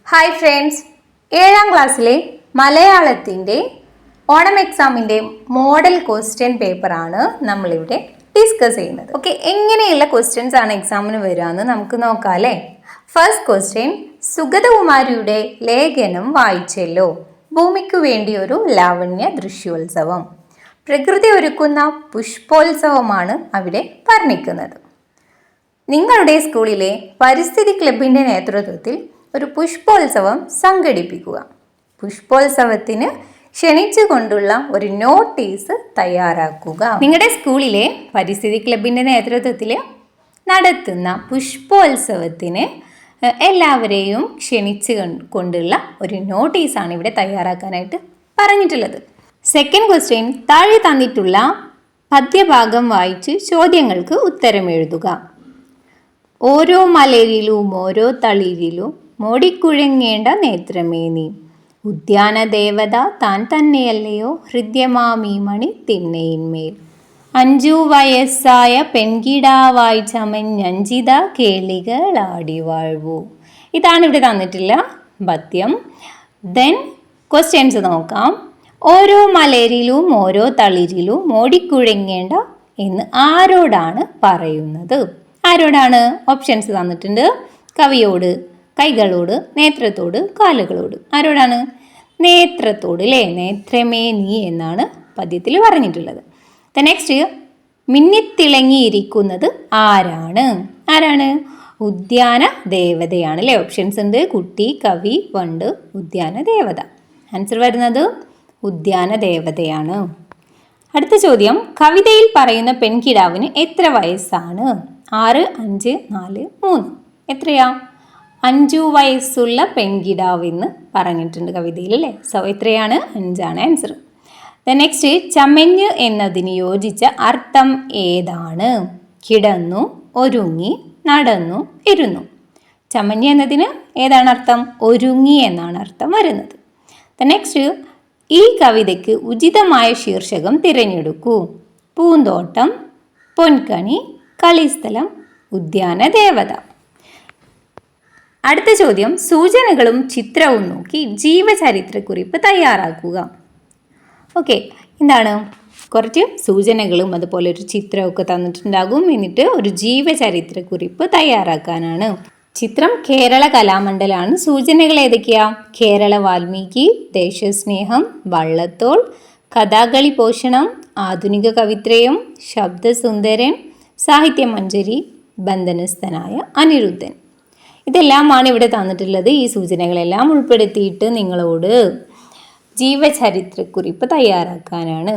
Hi friends, 7ാം ക്ലാസ്സിലെ മലയാളത്തിൻ്റെ ഓണം എക്സാമിൻ്റെ മോഡൽ ക്വസ്റ്റ്യൻ പേപ്പറാണ് നമ്മളിവിടെ ഡിസ്കസ് ചെയ്യുന്നത്. ഓക്കെ, എങ്ങനെയുള്ള ക്വസ്റ്റ്യൻസ് ആണ് എക്സാമിന് വരിക എന്ന് നമുക്ക് നോക്കാം അല്ലേ. ഫസ്റ്റ് ക്വസ്റ്റ്യൻ, സുഗതകുമാരിയുടെ ലേഖനം വായിച്ചല്ലോ. ഭൂമിക്കു വേണ്ടി ഒരു ലാവണ്യ ദൃശ്യോത്സവം. പ്രകൃതി ഒരുക്കുന്ന പുഷ്പോത്സവമാണ് അവിടെ വർണ്ണിക്കുന്നത്. നിങ്ങളുടെ സ്കൂളിലെ പരിസ്ഥിതി ക്ലബിൻ്റെ നേതൃത്വത്തിൽ ഒരു പുഷ്പോത്സവം സംഘടിപ്പിക്കുക. പുഷ്പോത്സവത്തിന് ക്ഷണിച്ചുകൊണ്ടുള്ള ഒരു നോട്ടീസ് തയ്യാറാക്കുക. നിങ്ങളുടെ സ്കൂളിലെ പരിസ്ഥിതി ക്ലബിൻ്റെ നേതൃത്വത്തിൽ നടത്തുന്ന പുഷ്പോത്സവത്തിന് എല്ലാവരെയും ക്ഷണിച്ചു കൊണ്ടുള്ള ഒരു നോട്ടീസാണ് ഇവിടെ തയ്യാറാക്കാനായിട്ട് പറഞ്ഞിട്ടുള്ളത്. സെക്കൻഡ് ക്വസ്റ്റ്യൻ, താഴെ തന്നിട്ടുള്ള പദ്യഭാഗം വായിച്ച് ചോദ്യങ്ങൾക്ക് ഉത്തരം എഴുതുക. ഓരോ മലരിലും ഓരോ തളിരിലും മോടിക്കുഴങ്ങേണ്ട നേത്രമേ നീ, ഉദ്യാന ദേവത താൻ തന്നെയല്ലയോ ഹൃദ്യമാമീ മണി തിണ്ണയിന്മേൽ, 5 വയസ്സായ പെൺകിടാവായി ചമഞ്ഞഞ്ചിത കേളികളാടി വാഴ്വു. ഇതാണ് ഇവിടെ തന്നിട്ടുള്ള പദ്യം. ദെൻ ക്വസ്റ്റ്യൻസ് നോക്കാം. ഓരോ മലരിലും ഓരോ തളിരിലും മോടിക്കുഴങ്ങേണ്ട എന്ന് ആരോടാണ് പറയുന്നത്? ആരോടാണ്? ഓപ്ഷൻസ് തന്നിട്ടുണ്ട്. കവിയോട്, കൈകളോട്, നേത്രത്തോട്, കാലുകളോട്. ആരോടാണ്? നേത്രത്തോട് അല്ലേ. നേത്രമേ നീ എന്നാണ് പദ്യത്തിൽ പറഞ്ഞിട്ടുള്ളത്. നെക്സ്റ്റ്, മിന്നിത്തിളങ്ങിയിരിക്കുന്നത് ആരാണ്? ആരാണ്? ഉദ്യാന ദേവതയാണ് അല്ലേ. ഓപ്ഷൻസ് ഉണ്ട്. കുട്ടി, കവി, വണ്ട്, ഉദ്യാന ദേവത. ആൻസർ വരുന്നത് ഉദ്യാന ദേവതയാണ്. അടുത്ത ചോദ്യം, കവിതയിൽ പറയുന്ന പെൺകിടാവിന് എത്ര വയസ്സാണ്? 6, 5, 4, 3. എത്രയാ? 5 വയസ്സുള്ള പെൺകിടാവ് എന്ന് പറഞ്ഞിട്ടുണ്ട് കവിതയിൽ അല്ലേ. സോ എത്രയാണ്? 5 ആണ് ആൻസർ. നെക്സ്റ്റ്, ചമഞ്ഞ് എന്നതിന് യോജിച്ച അർത്ഥം ഏതാണ്? കിടന്നു, ഒരുങ്ങി, നടന്നു, ഇരുന്നു. ചമഞ്ഞ് എന്നതിന് ഏതാണ് അർത്ഥം? ഒരുങ്ങി എന്നാണ് അർത്ഥം വരുന്നത്. നെക്സ്റ്റ്, ഈ കവിതയ്ക്ക് ഉചിതമായ ശീർഷകം തിരഞ്ഞെടുക്കൂ. പൂന്തോട്ടം, പൊൻകണി, കളിസ്ഥലം, ഉദ്യാന ദേവത. അടുത്ത ചോദ്യം, സൂചനകളും ചിത്രവും നോക്കി ജീവചരിത്രക്കുറിപ്പ് തയ്യാറാക്കുക. ഓക്കെ, എന്താണ്? കുറച്ച് സൂചനകളും അതുപോലെ ഒരു ചിത്രമൊക്കെ തന്നിട്ടുണ്ടാകും. എന്നിട്ട് ഒരു ജീവചരിത്രക്കുറിപ്പ് തയ്യാറാക്കാനാണ്. ചിത്രം കേരള കലാമണ്ഡലാണ്. സൂചനകൾ ഏതൊക്കെയാ? കേരള വാൽമീകി, ദേശസ്നേഹം, വള്ളത്തോൾ, കഥാകളി പോഷണം, ആധുനിക കവിത്രയം, ശബ്ദസുന്ദരൻ, സാഹിത്യമഞ്ജരി, ബന്ധനസ്ഥനായ അനിരുദ്ധൻ. ഇതെല്ലാമാണ് ഇവിടെ തന്നിട്ടുള്ളത്. ഈ സൂചനകളെല്ലാം ഉൾപ്പെടുത്തിയിട്ട് നിങ്ങളോട് ജീവചരിത്രക്കുറിപ്പ് തയ്യാറാക്കാനാണ്.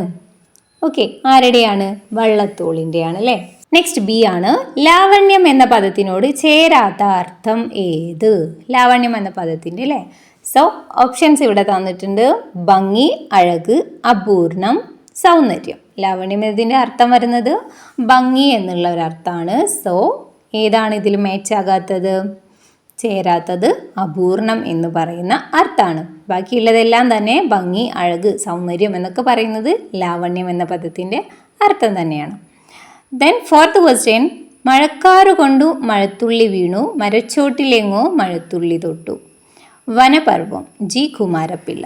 ഓക്കെ, ആരുടെയാണ്? വള്ളത്തോളിൻ്റെയാണ് അല്ലേ. നെക്സ്റ്റ് ബി ആണ്, ലാവണ്യം എന്ന പദത്തിനോട് ചേരാത്ത അർത്ഥം ഏത്? ലാവണ്യം എന്ന പദത്തിൻ്റെ അല്ലേ. സോ ഓപ്ഷൻസ് ഇവിടെ തന്നിട്ടുണ്ട്. ഭംഗി, അഴക്, അപൂർണം, സൗന്ദര്യം. ലാവണ്യം എന്നതിൻ്റെ അർത്ഥം വരുന്നത് ഭംഗി എന്നുള്ള ഒരർത്ഥമാണ്. സോ ഏതാണ് ഇതിൽ മാച്ചാകാത്തത്? ചേരാത്തത് അപൂർണം എന്ന് പറയുന്ന അർത്ഥമാണ്. ബാക്കിയുള്ളതെല്ലാം തന്നെ ഭംഗി, അഴക്, സൗന്ദര്യം എന്നൊക്കെ പറയുന്നത് ലാവണ്യം എന്ന പദത്തിൻ്റെ അർത്ഥം തന്നെയാണ്. ദെൻ ഫോർത്ത് ക്വസ്റ്റ്യൻ, മഴക്കാറ് കൊണ്ടു മഴത്തുള്ളി വീണു, മരച്ചോട്ടിലെങ്ങോ മഴത്തുള്ളി തൊട്ടു. വനപർവം, ജി കുമാരപ്പിള്ള.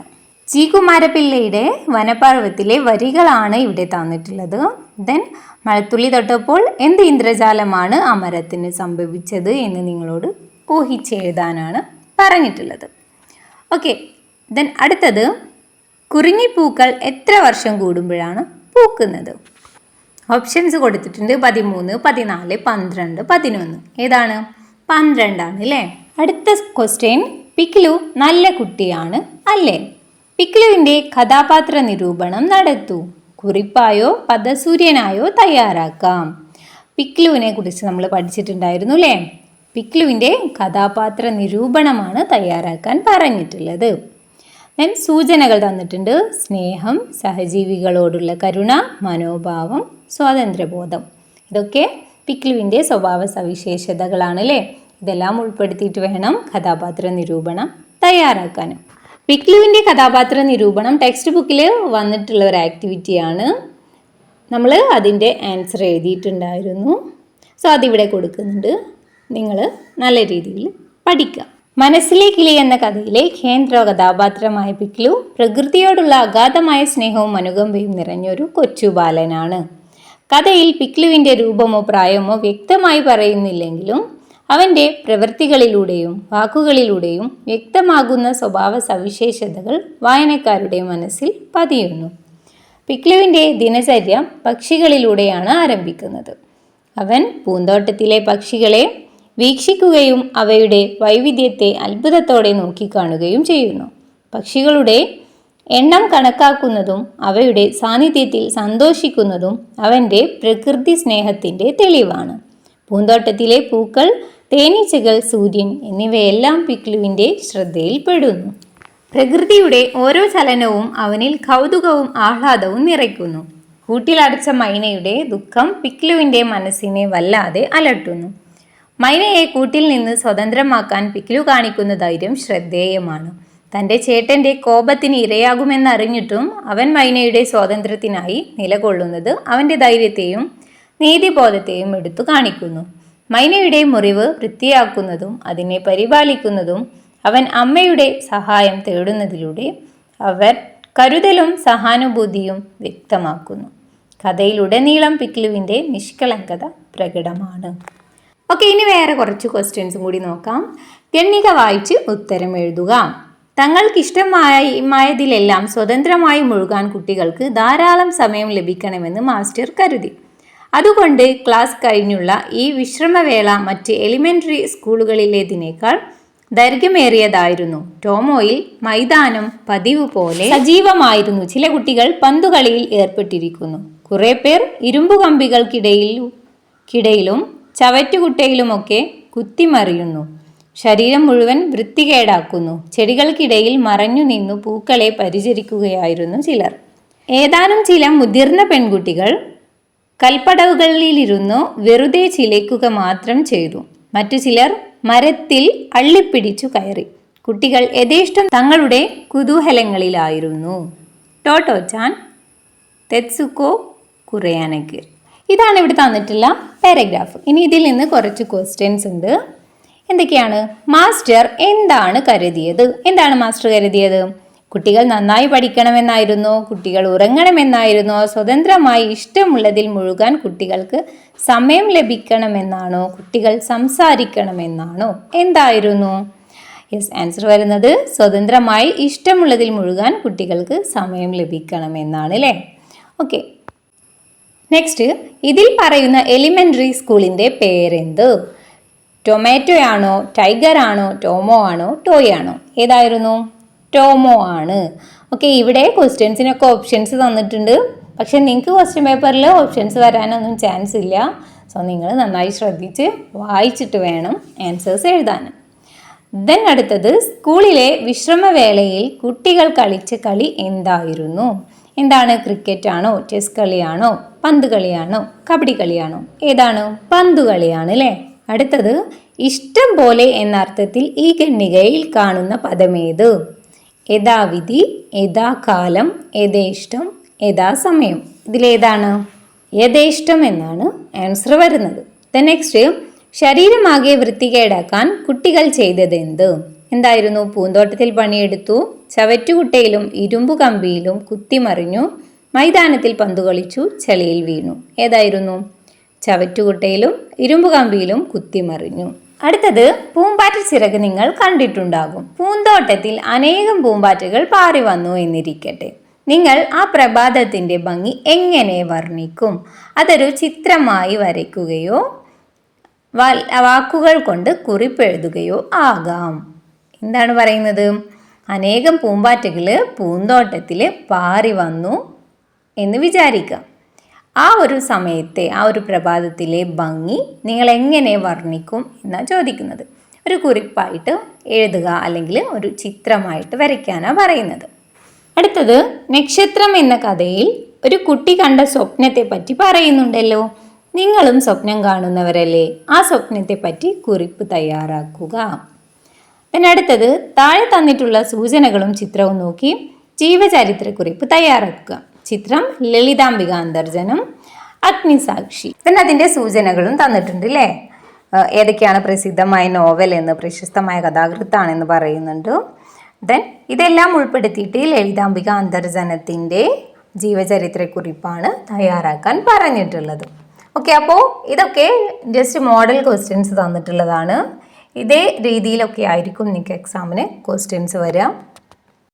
ജി കുമാരപ്പിള്ളയുടെ വനപർവത്തിലെ വരികളാണ് ഇവിടെ തന്നിട്ടുള്ളത്. ദെൻ മഴത്തുള്ളി തൊട്ടപ്പോൾ എന്ത് ഇന്ദ്രജാലമാണ് ആ മരത്തിന് സംഭവിച്ചത് എന്ന് നിങ്ങളോട് ഊഹിച്ചെഴുതാനാണ് പറഞ്ഞിട്ടുള്ളത്. ഓക്കെ, ദെൻ അടുത്തത്, കുറിഞ്ഞിപ്പൂക്കൾ എത്ര വർഷം കൂടുമ്പോഴാണ് പൂക്കുന്നത്? ഓപ്ഷൻസ് കൊടുത്തിട്ടുണ്ട്. 13, 14, 12, 11. ഏതാണ്? 12 ആണ് അല്ലേ. അടുത്ത ക്വസ്റ്റ്യൻ, പിക്ലു നല്ല കുട്ടിയാണ് അല്ലേ? പിക്ലുവിൻ്റെ കഥാപാത്ര നിരൂപണം നടത്തൂ. കുറിപ്പായോ പദസൂര്യനായോ തയ്യാറാക്കാം. പിക്ലുവിനെ കുറിച്ച് നമ്മൾ പഠിച്ചിട്ടുണ്ടായിരുന്നു അല്ലേ. പിക്ലുവിൻ്റെ കഥാപാത്ര നിരൂപണമാണ് തയ്യാറാക്കാൻ പറഞ്ഞിട്ടുള്ളത്. ദെൻ സൂചനകൾ തന്നിട്ടുണ്ട്. സ്നേഹം, സഹജീവികളോടുള്ള കരുണ, മനോഭാവം, സ്വാതന്ത്ര്യബോധം. ഇതൊക്കെ പിക്ലുവിൻ്റെ സ്വഭാവ സവിശേഷതകളാണ് അല്ലേ. ഇതെല്ലാം ഉൾപ്പെടുത്തിയിട്ട് വേണം കഥാപാത്ര നിരൂപണം തയ്യാറാക്കാൻ. പിക്ലുവിൻ്റെ കഥാപാത്ര നിരൂപണം ടെക്സ്റ്റ് ബുക്കിൽ വന്നിട്ടുള്ള ഒരു ആക്ടിവിറ്റിയാണ്. നമ്മൾ അതിൻ്റെ ആൻസർ എഴുതിയിട്ടുണ്ടായിരുന്നു. സോ അതിവിടെ കൊടുക്കുന്നുണ്ട്. നിങ്ങൾ നല്ല രീതിയിൽ പഠിക്കുക. മനസ്സിലെ കിളി എന്ന കഥയിലെ കേന്ദ്ര കഥാപാത്രമായ പിക്ലു പ്രകൃതിയോടുള്ള അഗാധമായ സ്നേഹവും അനുകമ്പയും നിറഞ്ഞൊരു കൊച്ചു ബാലനാണ്. കഥയിൽ പിക്ലുവിൻ്റെ രൂപമോ പ്രായമോ വ്യക്തമായി പറയുന്നില്ലെങ്കിലും അവൻ്റെ പ്രവൃത്തികളിലൂടെയും വാക്കുകളിലൂടെയും വ്യക്തമാകുന്ന സ്വഭാവ സവിശേഷതകൾ വായനക്കാരുടെ മനസ്സിൽ പതിയുന്നു. പിക്ലുവിൻ്റെ ദിനചര്യ പക്ഷികളിലൂടെയാണ് ആരംഭിക്കുന്നത്. അവൻ പൂന്തോട്ടത്തിലെ പക്ഷികളെ വീക്ഷിക്കുകയും അവയുടെ വൈവിധ്യത്തെ അത്ഭുതത്തോടെ നോക്കിക്കാണുകയും ചെയ്യുന്നു. പക്ഷികളുടെ എണ്ണം കണക്കാക്കുന്നതും അവയുടെ സാന്നിധ്യത്തിൽ സന്തോഷിക്കുന്നതും അവൻ്റെ പ്രകൃതി സ്നേഹത്തിൻ്റെ തെളിവാണ്. പൂന്തോട്ടത്തിലെ പൂക്കൾ, തേനീച്ചകൾ, സൂര്യൻ എന്നിവയെല്ലാം പിക്ലുവിൻ്റെ ശ്രദ്ധയിൽപ്പെടുന്നു. പ്രകൃതിയുടെ ഓരോ ചലനവും അവനിൽ കൗതുകവും ആഹ്ലാദവും നിറയ്ക്കുന്നു. കൂട്ടിലടച്ച മൈനയുടെ ദുഃഖം പിക്ലുവിൻ്റെ മനസ്സിനെ വല്ലാതെ അലട്ടുന്നു. മൈനയെ കൂട്ടിൽ നിന്ന് സ്വതന്ത്രമാക്കാൻ പിക്ലു കാണിക്കുന്ന ധൈര്യം ശ്രദ്ധേയമാണ്. തൻ്റെ ചേട്ടൻ്റെ കോപത്തിന് ഇരയാകുമെന്നറിഞ്ഞിട്ടും അവൻ മൈനയുടെ സ്വാതന്ത്ര്യത്തിനായി നിലകൊള്ളുന്നത് അവൻ്റെ ധൈര്യത്തെയും നീതിബോധത്തെയും എടുത്തു കാണിക്കുന്നു. മൈനയുടെ മുറിവ് വൃത്തിയാക്കുന്നതും അതിനെ പരിപാലിക്കുന്നതും അവൻ അമ്മയുടെ സഹായം തേടുന്നതിലൂടെ അവർ കരുതലും സഹാനുഭൂതിയും വ്യക്തമാക്കുന്നു. കഥയിലുടനീളം പിക്ലുവിൻ്റെ നിഷ്കളങ്കത പ്രകടമാണ്. ഓക്കെ, ഇനി വേറെ കുറച്ച് ക്വസ്റ്റ്യൻസും കൂടി നോക്കാം. ഗണ്ണിക വായിച്ച് ഉത്തരം എഴുതുക. തങ്ങൾക്കിഷ്ടമായതിലെല്ലാം സ്വതന്ത്രമായി മുഴുകാൻ കുട്ടികൾക്ക് ധാരാളം സമയം ലഭിക്കണമെന്ന് മാസ്റ്റർ കരുതി. അതുകൊണ്ട് ക്ലാസ് കഴിഞ്ഞുള്ള ഈ വിശ്രമവേള മറ്റ് എലിമെൻ്ററി സ്കൂളുകളിലേതിനേക്കാൾ ദൈർഘ്യമേറിയതായിരുന്നു. ടോമോയിൽ മൈതാനം പതിവ് പോലെ സജീവമായിരുന്നു. ചില കുട്ടികൾ പന്തുകളിയിൽ ഏർപ്പെട്ടിരിക്കുന്നു. കുറേ പേർ ഇരുമ്പുകമ്പികൾക്കിടയിലും ചവറ്റുകുട്ടയിലുമൊക്കെ കുത്തിമറിയുന്നു. ശരീരം മുഴുവൻ വൃത്തികേടാക്കുന്നു. ചെടികൾക്കിടയിൽ മറഞ്ഞു നിന്നു പൂക്കളെ പരിചരിക്കുകയായിരുന്നു ചിലർ. ഏതാനും ചില മുതിർന്ന പെൺകുട്ടികൾ കൽപ്പടവുകളിലിരുന്നു വെറുതെ ചിലയ്ക്കുക മാത്രം ചെയ്തു. മറ്റു ചിലർ മരത്തിൽ അള്ളിപ്പിടിച്ചു കയറി. കുട്ടികൾ യഥേഷ്ടം തങ്ങളുടെ കുതൂഹലങ്ങളിലായിരുന്നു. ടോട്ടോച്ചാൻ, തെത്സുക്കോ കുറയാനക്ക്. ഇതാണ് ഇവിടെ തന്നിട്ടുള്ള പാരഗ്രാഫ്. ഇനി ഇതിൽ നിന്ന് കുറച്ച് ക്വസ്റ്റ്യൻസ് ഉണ്ട്. എന്തൊക്കെയാണ്? മാസ്റ്റർ എന്താണ് കരുതിയത്? എന്താണ് മാസ്റ്റർ കരുതിയത്? കുട്ടികൾ നന്നായി പഠിക്കണമെന്നായിരുന്നോ? കുട്ടികൾ ഉറങ്ങണമെന്നായിരുന്നോ? സ്വതന്ത്രമായി ഇഷ്ടമുള്ളതിൽ മുഴുകാൻ കുട്ടികൾക്ക് സമയം ലഭിക്കണമെന്നാണോ? കുട്ടികൾ സംസാരിക്കണമെന്നാണോ? എന്തായിരുന്നു? യെസ്, ആൻസർ വരുന്നത് സ്വതന്ത്രമായി ഇഷ്ടമുള്ളതിൽ മുഴുകാൻ കുട്ടികൾക്ക് സമയം ലഭിക്കണമെന്നാണ് അല്ലേ? ഓക്കെ, നെക്സ്റ്റ്, ഇതിൽ പറയുന്ന എലിമെൻ്ററി സ്കൂളിൻ്റെ പേരെന്ത്? ടൊമാറ്റോ ആണോ, ടൈഗർ ആണോ, ടോമോ ആണോ, ടോയ് ആണോ? ഏതായിരുന്നു? ടോമോ ആണ്. ഓക്കെ, ഇവിടെ ക്വസ്റ്റ്യൻസിനൊക്കെ ഓപ്ഷൻസ് തന്നിട്ടുണ്ട്. പക്ഷെ നിങ്ങൾക്ക് ക്വസ്റ്റ്യൻ പേപ്പറിൽ ഓപ്ഷൻസ് വരാനൊന്നും ചാൻസ് ഇല്ല. സോ നിങ്ങൾ നന്നായി ശ്രദ്ധിച്ച് വായിച്ചിട്ട് വേണം ആൻസേഴ്സ് എഴുതാൻ. ദെൻ അടുത്തത്, സ്കൂളിലെ വിശ്രമവേളയിൽ കുട്ടികൾ കളിച്ച കളി എന്തായിരുന്നു? എന്താണ്? ക്രിക്കറ്റ് ആണോ, ചെസ് കളിയാണോ, പന്ത് കളിയാണോ, കബഡി കളിയാണോ? ഏതാണ്? പന്ത് കളിയാണ് അല്ലേ? അടുത്തത്, ഇഷ്ടം പോലെ എന്ന അർത്ഥത്തിൽ ഈ ഖണ്ഡികയിൽ കാണുന്ന പദമേത്? യഥാവിധി, യഥാകാലം, യഥേഷ്ടം, യഥാസമയം. ഇതിലേതാണ്? യഥേഷ്ടം എന്നാണ് ആൻസർ വരുന്നത്. നെക്സ്റ്റ്, ശരീരമാകെ വൃത്തികേടാക്കാൻ കുട്ടികൾ ചെയ്തതെന്ത്? എന്തായിരുന്നു? പൂന്തോട്ടത്തിൽ പണിയെടുത്തു, ചവറ്റുകുട്ടയിലും ഇരുമ്പു കമ്പിയിലും കുത്തിമറിഞ്ഞു, മൈതാനത്തിൽ പന്തു കളിച്ചു, ചളിയിൽ വീണു. ഏതായിരുന്നു? ചവറ്റുകുട്ടയിലും ഇരുമ്പു കമ്പിയിലും കുത്തിമറിഞ്ഞു. അടുത്തത്, പൂമ്പാറ്റ ചിറക് നിങ്ങൾ കണ്ടിട്ടുണ്ടാകും. പൂന്തോട്ടത്തിൽ അനേകം പൂമ്പാറ്റകൾ പാറി വന്നു എന്നിരിക്കട്ടെ. നിങ്ങൾ ആ പ്രഭാതത്തിൻ്റെ ഭംഗി എങ്ങനെ വർണ്ണിക്കും? അതൊരു ചിത്രമായി വരയ്ക്കുകയോ വാക്കുകൾ കൊണ്ട് കുറിപ്പെഴുതുകയോ ആകാം. എന്താണ് പറയുന്നത്? അനേകം പൂമ്പാറ്റകൾ പൂന്തോട്ടത്തിൽ പാറി വന്നു എന്ന് വിചാരിക്കാം. ആ ഒരു സമയത്തെ, ആ ഒരു പ്രഭാതത്തിലെ ഭംഗി നിങ്ങൾ എങ്ങനെ വർണ്ണിക്കും എന്നാണ് ചോദിക്കുന്നത്. ഒരു കുറിപ്പായിട്ട് എഴുതുക അല്ലെങ്കിൽ ഒരു ചിത്രമായിട്ട് വരയ്ക്കാനാണ് പറയുന്നത്. അടുത്തത്, നക്ഷത്രം എന്ന കഥയിൽ ഒരു കുട്ടി കണ്ട സ്വപ്നത്തെ പറ്റി പറയുന്നുണ്ടല്ലോ. നിങ്ങളും സ്വപ്നം കാണുന്നവരല്ലേ? ആ സ്വപ്നത്തെ പറ്റി കുറിപ്പ് തയ്യാറാക്കുക. പിന്നെ അടുത്തത്, താഴെ തന്നിട്ടുള്ള സൂചനകളും ചിത്രവും നോക്കി ജീവചരിത്രക്കുറിപ്പ് തയ്യാറാക്കുക. ചിത്രം ലളിതാംബിക അന്തർജനം, അഗ്നിസാക്ഷി. പിന്നെ അതിൻ്റെ സൂചനകളും തന്നിട്ടുണ്ട് അല്ലേ? ഏതൊക്കെയാണ് പ്രസിദ്ധമായ നോവൽ എന്ന്, പ്രശസ്തമായ കഥാകൃത്താണെന്ന് പറയുന്നുണ്ട്. ദെൻ ഇതെല്ലാം ഉൾപ്പെടുത്തിയിട്ട് ലളിതാംബിക അന്തർജനത്തിൻ്റെ ജീവചരിത്രക്കുറിപ്പാണ് തയ്യാറാക്കാൻ പറഞ്ഞിട്ടുള്ളത്. ഓക്കെ, അപ്പോൾ ഇതൊക്കെ ജസ്റ്റ് മോഡൽ ക്വസ്റ്റ്യൻസ് തന്നിട്ടുള്ളതാണ്. ഇതേ രീതിയിലൊക്കെ ആയിരിക്കും നിങ്ങൾക്ക് എക്സാമിന് ക്വസ്റ്റ്യൻസ് വരിക.